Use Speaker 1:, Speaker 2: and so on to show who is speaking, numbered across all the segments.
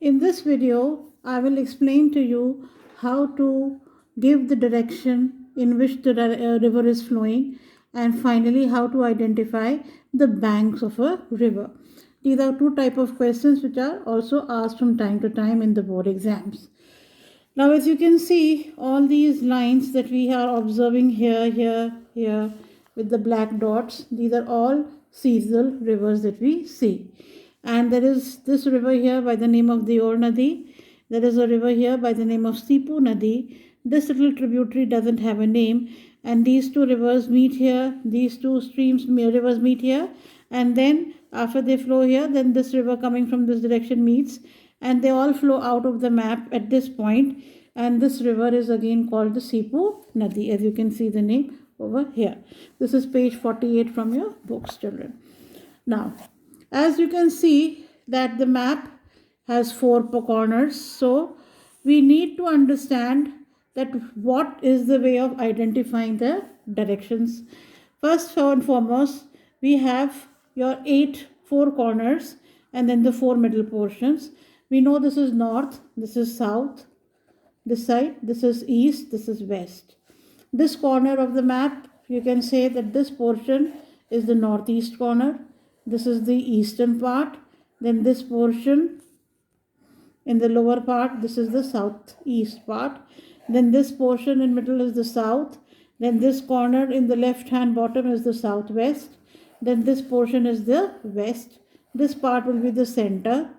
Speaker 1: In this video, I will explain to you how to give the direction in which the river is flowing, and finally how to identify the banks of a river. These are two types of questions which are also asked from time to time in the board exams. Now, as you can see, all these lines that we are observing here with the black dots, these are all seasonal rivers that we see. And there is this river here by the name of Deol Nadi. There is a river here by the name of Sipu Nadi. This little tributary doesn't have a name. And these two rivers meet here. These two rivers meet here. And then after they flow here, then this river coming from this direction meets. And they all flow out of the map at this point. And this river is again called the Sipu Nadi, as you can see the name over here. This is page 48 from your books, children. Now, as you can see that the map has four corners, so we need to understand that what is the way of identifying the directions. First and foremost, we have your four corners and then the four middle portions. We know this is north, this is south, this side, this is east, this is west. This corner of the map, you can say that this portion is the northeast corner. This is the eastern part. Then this portion in the lower part, this is the southeast part. Then this portion in middle is the south. Then this corner in the left hand bottom is the southwest. Then this portion is the west. This part will be the center.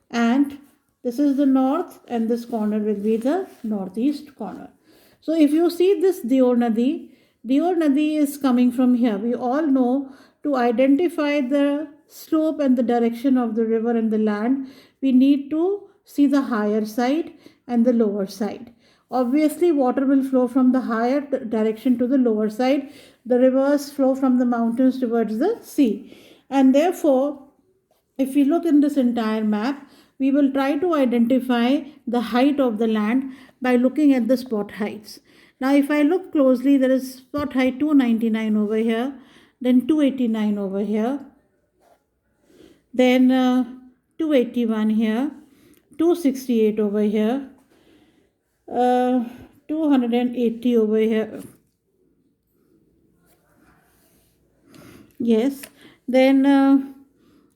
Speaker 1: And this is the north, and this corner will be the northeast corner. So if you see this Deol Nadi is coming from here. We all know to identify the slope and the direction of the river and the land, we need to see the higher side and the lower side. Obviously, water will flow from the higher direction to the lower side. The rivers flow from the mountains towards the sea. And therefore, if we look in this entire map, we will try to identify the height of the land by looking at the spot heights. Now, if I look closely, there is spot height 299 over here, then 289 over here, then 281 here, 268 over here, 280 over here. Yes, then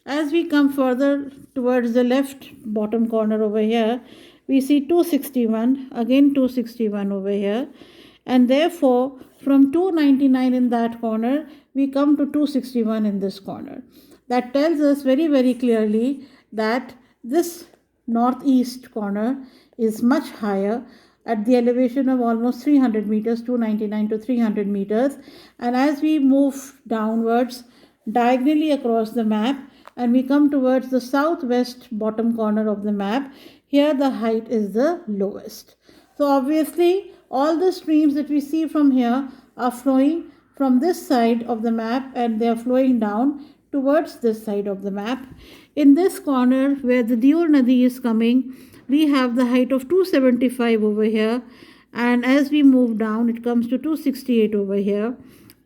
Speaker 1: as we come further towards the left bottom corner over here, we see 261, again 261 over here, and therefore from 299 in that corner, we come to 261 in this corner. That tells us very, very clearly that this northeast corner is much higher at the elevation of almost 300 meters, 299 to 300 meters. And as we move downwards, diagonally across the map, and we come towards the southwest bottom corner of the map, here the height is the lowest. So obviously, all the streams that we see from here are flowing from this side of the map, and they are flowing down towards this side of the map. In this corner where the Deol Nadi is coming, we have the height of 275 over here, and as we move down, it comes to 268 over here.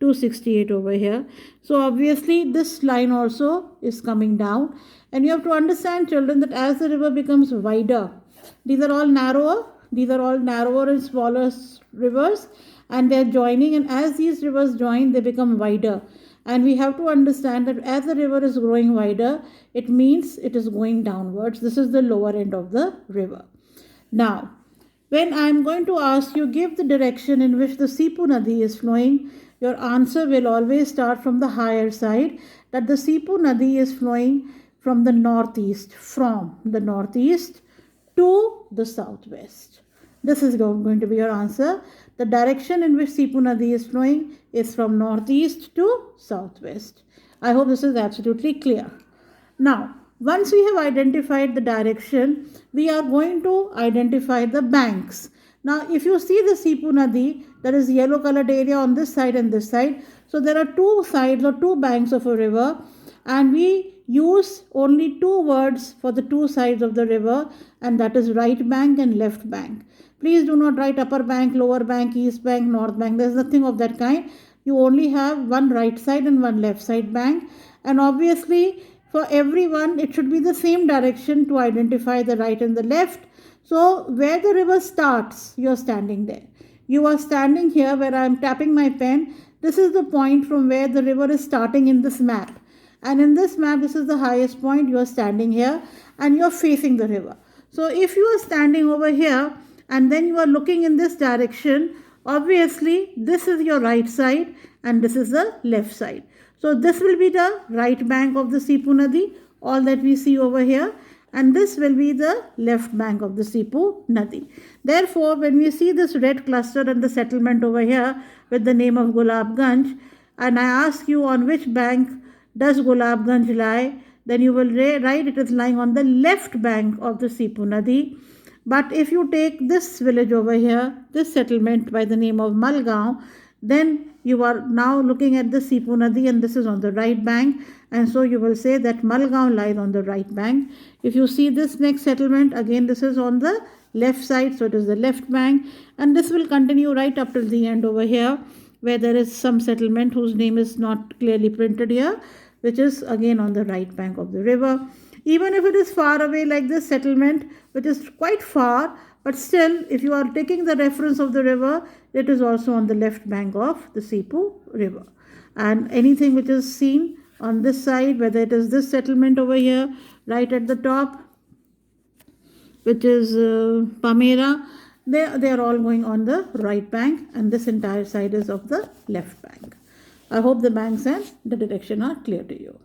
Speaker 1: 268 over here. So obviously this line also is coming down, and you have to understand, children, that as the river becomes wider, these are all narrower and smaller rivers, and they are joining, and as these rivers join, they become wider. And we have to understand that as the river is growing wider, it means it is going downwards. This is the lower end of the river. Now, when I am going to ask you, give the direction in which the Sipu Nadi is flowing, your answer will always start from the higher side, that the Sipu Nadi is flowing from the northeast to the southwest. This is going to be your answer. The direction in which Sipu Nadi is flowing is from northeast to southwest. I hope this is absolutely clear. Now, once we have identified the direction, we are going to identify the banks. Now, if you see the Sipu Nadi, there is yellow colored area on this side and this side. So there are two sides or two banks of a river, and we use only two words for the two sides of the river, and that is right bank and left bank. Please do not write upper bank, lower bank, east bank, north bank. There is nothing of that kind. You only have one right side and one left side bank. And obviously, for everyone it should be the same direction to identify the right and the left. So where the river starts, you are standing there. You are standing here where I am tapping my pen. This is the point from where the river is starting in this map. And in this map, this is the highest point. You are standing here and you are facing the river. So if you are standing over here and then you are looking in this direction, obviously this is your right side and this is the left side. So this will be the right bank of the Sipu Nadi, all that we see over here, and this will be the left bank of the Sipu Nadi. Therefore, when we see this red cluster and the settlement over here with the name of Gulabganj, and I ask you on which bank does Gulabganj lie, then you will write it is lying on the left bank of the Sipu Nadi. But if you take this village over here, this settlement by the name of Malgaon, then you are now looking at the Sipu Nadi and this is on the right bank, and so you will say that Malgaon lies on the right bank. If you see this next settlement, again this is on the left side, so it is the left bank, and this will continue right up till the end over here where there is some settlement whose name is not clearly printed here, which is again on the right bank of the river. Even if it is far away like this settlement, which is quite far, but still if you are taking the reference of the river, it is also on the left bank of the Sipu river. And anything which is seen on this side, whether it is this settlement over here right at the top, which is Pamera, they are all going on the right bank, and this entire side is of the left bank. I hope the banks and the direction are clear to you.